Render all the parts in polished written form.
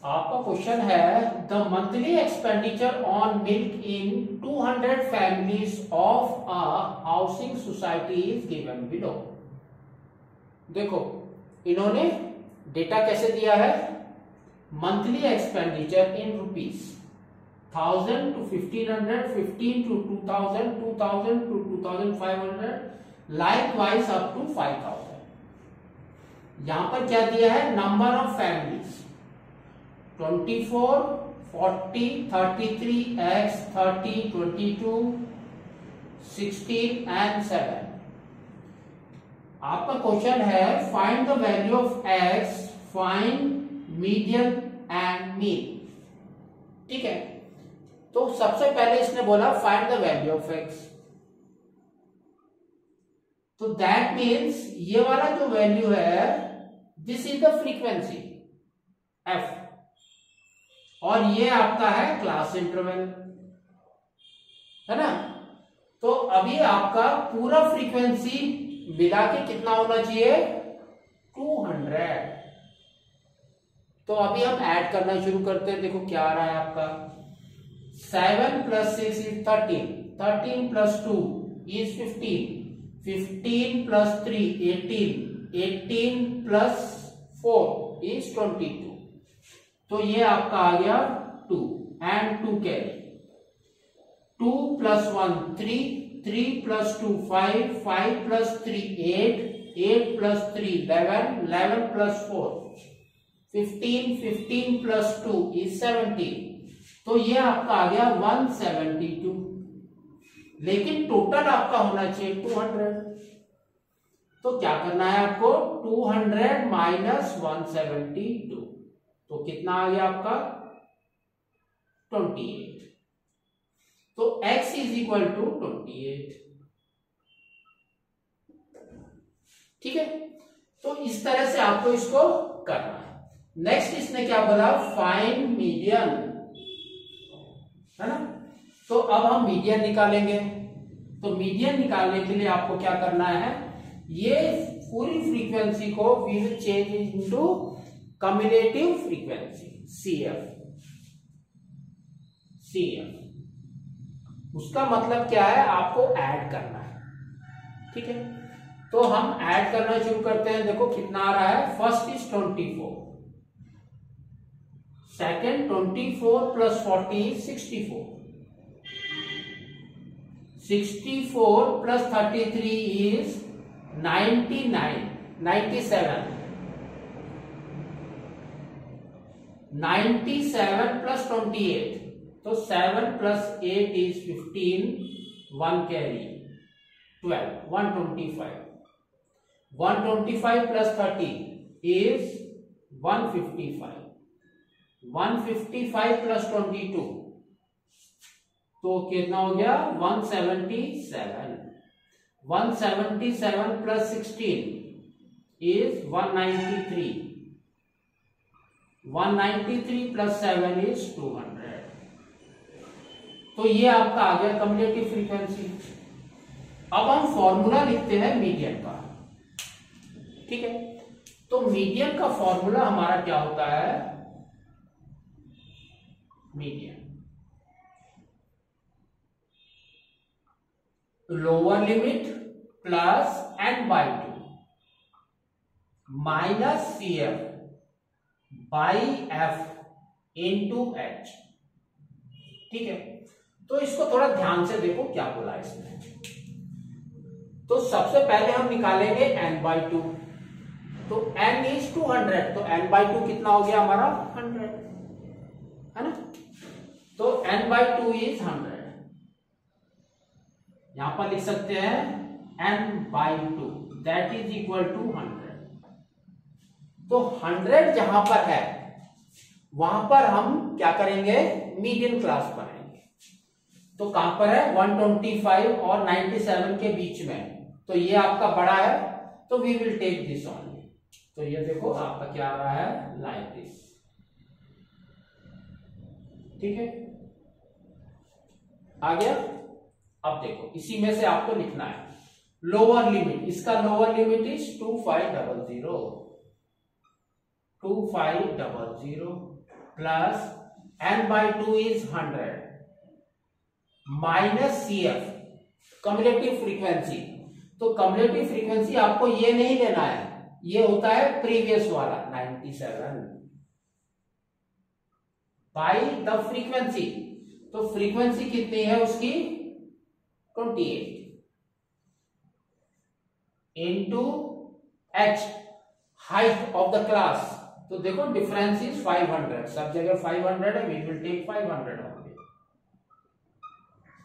आपका क्वेश्चन है the monthly expenditure on milk in 200 families of a housing society is given below. देखो इन्होंने data कैसे दिया है, monthly expenditure in rupees 1000 to 1500, 15 to 2000, 2000 to 2500, likewise up to 5000। यहां पर क्या दिया है, number of families 24, 40, 33, x 30, 22, 16 and 7। आपका क्वेश्चन है find the value of x, find median and mean. ठीक है, तो सबसे पहले इसने बोला find the value of x, तो दैट मीन्स ये वाला जो वैल्यू है this is the frequency f, और ये आपका है क्लास इंटरवल, है ना। तो अभी आपका पूरा फ्रीक्वेंसी मिला के कितना होना चाहिए, 200। तो अभी हम ऐड करना शुरू करते हैं। देखो क्या आ रहा है आपका, 7 + 6 is 13, 13 + 2 is 15, 15 + 3 18, 18 + 4 is 22। तो ये आपका आ गया 2 एंड 2 कैरी, 2 + 1 3, 3 + 2 5, 5 + 3 8, 8 + 3 11, 11 + 4 15, 15 + 2 is 17। तो ये आपका आ गया 172, लेकिन टोटल आपका होना चाहिए 200। तो क्या करना है आपको, 200 - 172, तो कितना आ गया आपका 28। तो x = 28। ठीक है, तो इस तरह से आपको इसको करना है। नेक्स्ट इसने क्या बोला, फाइंड मीडियन, है ना। तो अब हम मीडियन निकालेंगे। तो मीडियन निकालने के लिए आपको क्या करना है, ये पूरी फ्रीक्वेंसी को we will change into cumulative frequency CF। उसका मतलब क्या है, आपको ऐड करना है। ठीक है, तो हम ऐड करना शुरू करते हैं। देखो कितना आ रहा है, first is 24, second 24 + 40 is 64, 64 + 33 is 99, 97, 97 + 28, तो 7 + 8 is 15, 1 carry 12, 125, 125 + 30 is 155, 155 + 22, तो कितना हो गया 177, 177 + 16 is 193, 193 + 7 is 200। तो ये आपका आ गया कम्युलेटिव फ्रीक्वेंसी। अब हम फॉर्मूला लिखते हैं मीडियन का। ठीक है, तो मीडियन का फॉर्मूला हमारा क्या होता है, median lower limit plus n/2 minus CF by F into H। ठीक है, तो इसको थोड़ा ध्यान से देखो क्या बोला इसने। तो सबसे पहले हम निकालेंगे n/2, तो n is 200, तो n/2 कितना हो गया हमारा 100, है ना। तो n/2 is 100, यहां पर लिख सकते हैं n/2 that is equal to 100। तो 100 जहां पर है वहां पर हम क्या करेंगे, मीडियन क्लास बनाएंगे। तो कहां पर है, 125 और 97 के बीच में, तो ये आपका बड़ा है, तो we will take this only. तो ये देखो आपका क्या आ रहा है, लाइक दिस। ठीक है, आ गया। अब देखो इसी में से आपको लिखना है लोअर लिमिट, इसका lower limit is 2500, 2500 plus n by 2 is 100 minus CF cumulative frequency. तो कम्युलेटिव फ्रीक्वेंसी आपको ये नहीं लेना है, ये होता है प्रीवियस वाला 97 बाई द फ्रीक्वेंसी। तो फ्रीक्वेंसी कितनी है उसकी 28 into h height of the class. तो देखो डिफरेंस इज 500, सब जगह 500 है, वी विल टेक 500 ओनली।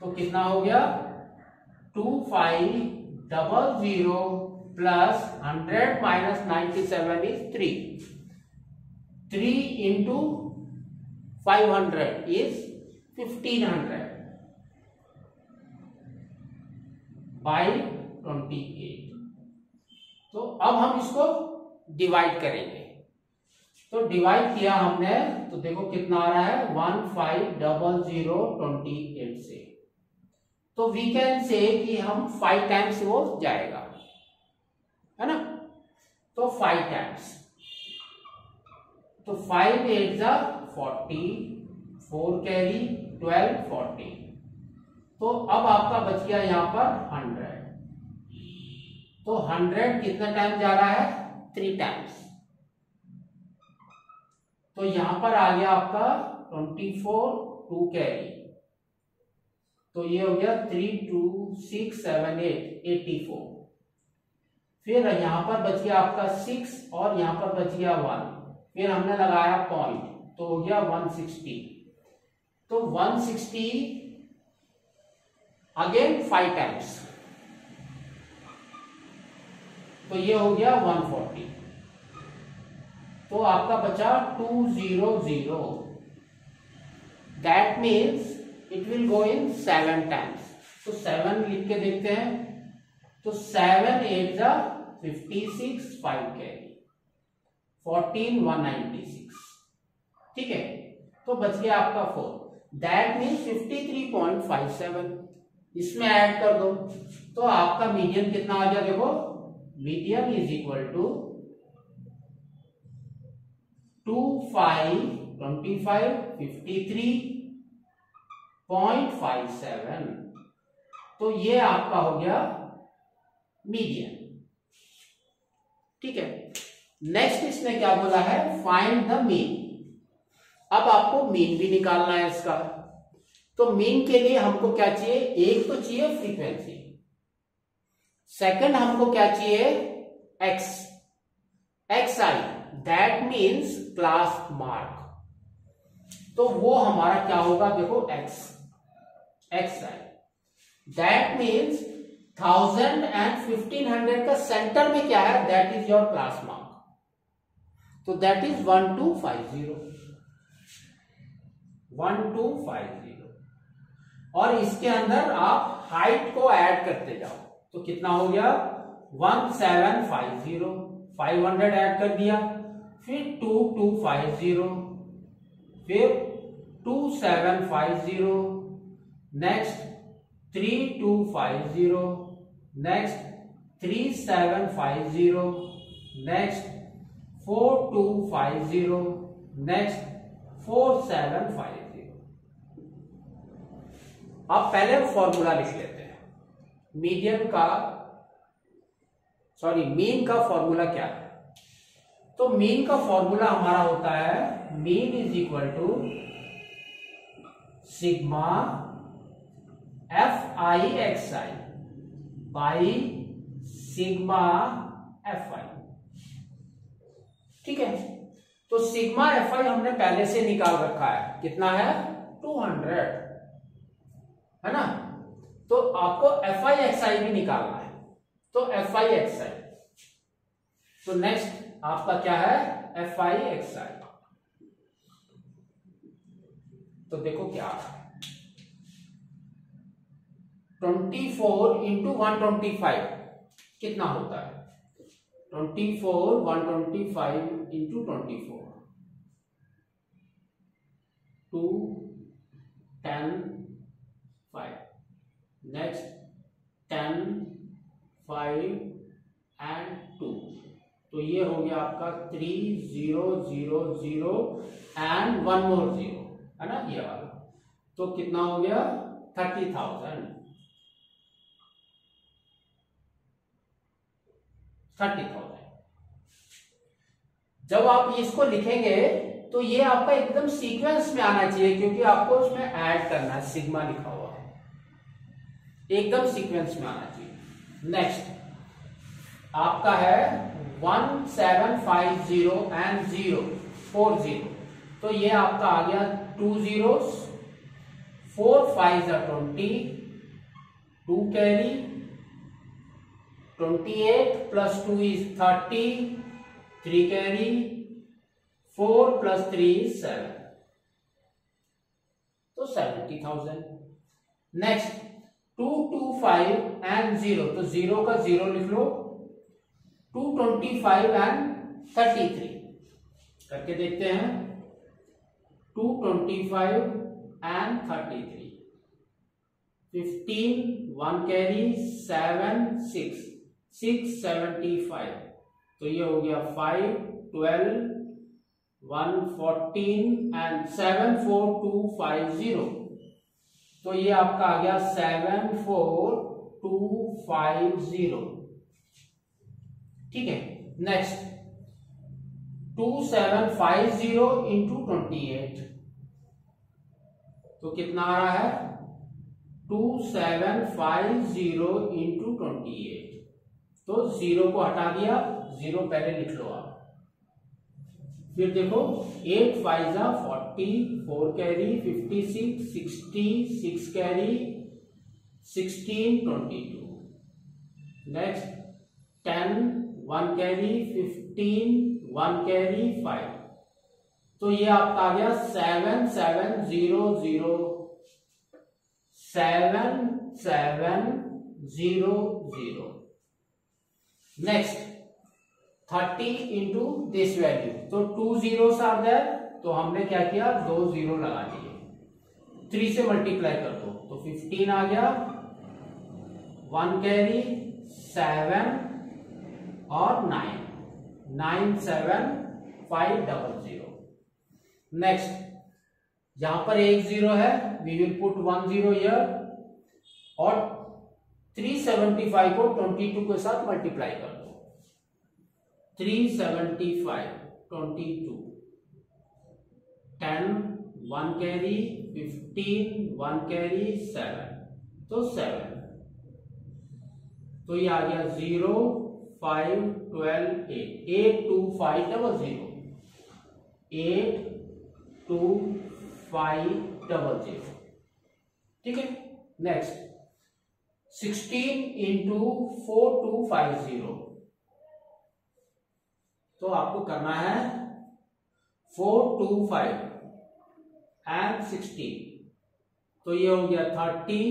तो कितना हो गया 2500 plus 100 minus 97 is 3 into 500 is 1500 by 28। तो अब हम इसको डिवाइड करेंगे। तो डिवाइड किया हमने तो देखो कितना आ रहा है 150028 से। तो वी कैन से कि हम 5 टाइम्स वो जाएगा, है ना। तो 5 टाइम्स, तो 5 8 जा 40, 4 कैरी 12 40। तो अब आपका बच गया यहां पर 100। तो 100 कितना टाइम जा रहा है 3 टाइम्स। तो यहां पर आ गया आपका 24 2 कैरी। तो ये हो गया 3 2 6 7 8 84। फिर यहां पर बच गया आपका 6 और यहां पर बच गया 1। फिर हमने लगाया पॉइंट तो हो गया 160। तो 160 अगेन 5 टाइम्स, तो ये हो गया 140। तो आपका बचा 200। That means it will go in 7 times. तो 7 लिख के देखते हैं। तो 7 8 जा 56 5 कैरी 14 196। ठीक है, तो बच गया आपका 4। That means 53.57। इसमें ऐड कर दो तो आपका मीडियन कितना आ गया। देखो मीडियन इज इक्वल टू 25 53.57। तो ये आपका हो गया मीडियन। ठीक है, नेक्स्ट इसने क्या बोला है फाइंड द मीन। अब आपको मीन भी निकालना है इसका। तो मीन के लिए हमको क्या चाहिए, एक तो चाहिए फ्रीक्वेंसी, सेकंड हमको क्या चाहिए x I, that means class mark. तो वो हमारा क्या होगा देखो x I, that means 1000 and 1500 का सेंटर में क्या है, that is your class mark. तो दैट इज 1250 और इसके अंदर आप हाइट को ऐड करते जाओ। तो कितना हो गया 1750, 500 ऐड कर दिया, फिर 2250, फिर 2750, नेक्स्ट 3250, नेक्स्ट 3750, नेक्स्ट 4250, नेक्स्ट 4750। अब पहले फॉर्मूला लिख लेते हैं मीडियन का, सॉरी मीन का फॉर्मूला क्या है। तो मीन का फॉर्मूला हमारा होता है mean is equal to sigma f i x i by sigma f i. ठीक है, तो सिग्मा एफ आई हमने पहले से निकाल रखा है, कितना है 200, है ना। तो आपको एफ आई एक्स आई भी निकालना है। तो एफ आई एक्स आई, तो नेक्स्ट आपका क्या है एफ आई एक्स आई। तो देखो क्या आ रहा है 24 इंटू 125 कितना होता है 24 125 इंटू 24 2 10 5, नेक्स्ट 10 5 एंड 2। तो ये हो गया आपका 3000 एंड 1 मोर 0, है ना ये वाला। तो कितना हो गया 30,000। 30,000। जब आप इसको लिखेंगे तो ये आपका एकदम सीक्वेंस में आना चाहिए, क्योंकि आपको उसमें ऐड करना है, सिग्मा लिखा हुआ है, एकदम सीक्वेंस में आना चाहिए। नेक्स्ट आपका है 1750 एंड 040, तो ये आपका आ गया 2 zeros, 4 5s are 20, 2 carry, 28 plus 2 is 30, 3 carry, 4 plus 3 is 7, तो 70,000। नेक्स्ट 2 2 5 एंड 0, तो 0 का 0 लिख लो, 225 एंड 33 करके देखते हैं। 225 एंड 33, 15 1 कैरी 7 6 675, तो ये हो गया 5 12 1 14 एंड 7 4 2 5 0, तो ये आपका आ गया 7 4 2 5 0। ठीक है। नेक्स्ट 2750 इंटू 28, तो कितना आ रहा है 2750 इंटू 28, तो 0 को हटा दिया, 0 पहले लिख लो आप। फिर देखो 8 5 40, 4 carry 56 60, 6 carry 16 22, next 10 1 carry 15 1 carry 5, तो ये आपका आ गया 7700 7700। नेक्स्ट 30 इंटू दिस वैल्यू, तो 2 zeros आर देयर, तो हमने क्या किया 2 0 लगा दिए, 3 से मल्टीप्लाई कर दो, तो 15 आ गया, 1 कैरी 7 और 9 97500। नेक्स्ट यहां पर एक 0 है, वी विल पुट 1 0 हियर, और 375 को 22 के साथ मल्टीप्लाई कर दो, 375 22 10 1 कैरी 15 1 कैरी 7, तो 7, तो ये आ गया 0 5 12 8 82500 82500। ठीक है। नेक्स्ट 16 इंटू 4250, तो आपको करना है 425 एंड 16, तो ये हो गया 30,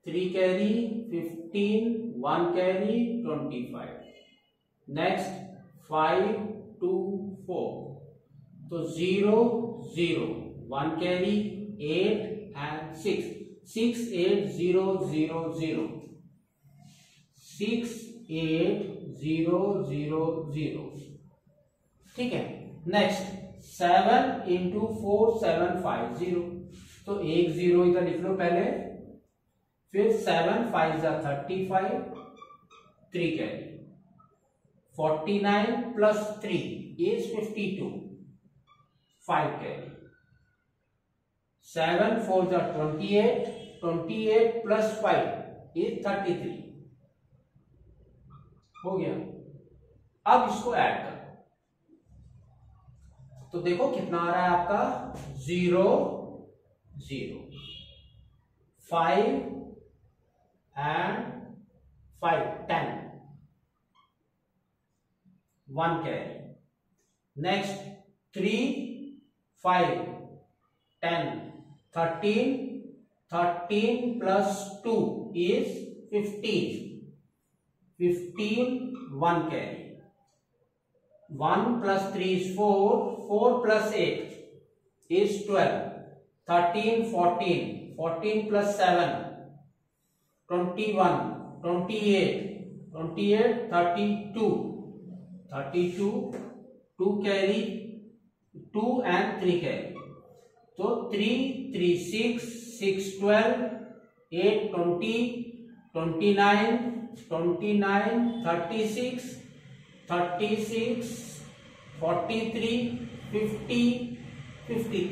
3 कैरी 15 1 कैरी 25, नेक्स्ट 5 2 4, तो 0 0 1 कैरी 8 एंड 6 68000 68000। ठीक है। नेक्स्ट 7 इंटू 4750, तो एक 0 इधर लिख लो पहले, फिर 7 5 35, 3 carry 49 plus 3 is 52, 5 carry 7 4 28, 28 plus 5 is 33, हो गया। अब इसको ऐड करो, तो देखो कितना आ रहा है आपका 0 0 5 and 5 10 1 carry, next 3 5 10 13 13 plus 2 is 15 15 1 carry, 1 plus 3 is 4, 4 plus 8 is 12, 13 14, 14 plus 7 21, 28 28 32, 32 2 carry 2 and 3 है, तो 3 3 6 6 12 8 20 29 29 36 36 43 50 53।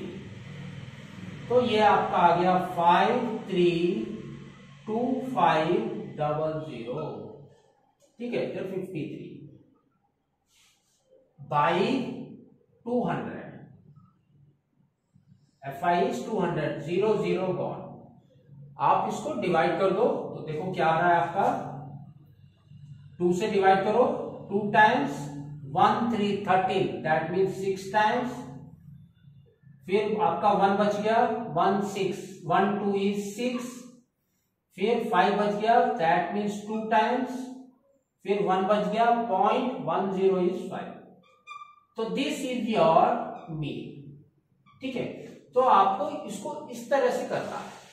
तो ये आपका आ गया 532500। ठीक है, फिर 53 बाई 200। FI is 200, 0 0 gone. आप इसको डिवाइड कर दो तो देखो क्या आ रहा है आपका, 2 से डिवाइड करो, 2 टाइम्स 1 3 13, दैट मीन्स 6 टाइम्स, फिर आपका 1 बच गया, 1 6 1 2 इज 6, फिर 5 बच गया, दैट मीन्स 2 टाइम्स, फिर 1 बच गया, 0.10 इज 5। तो दिस इज योर मीन। ठीक है, तो आपको इसको इस तरह से करना है।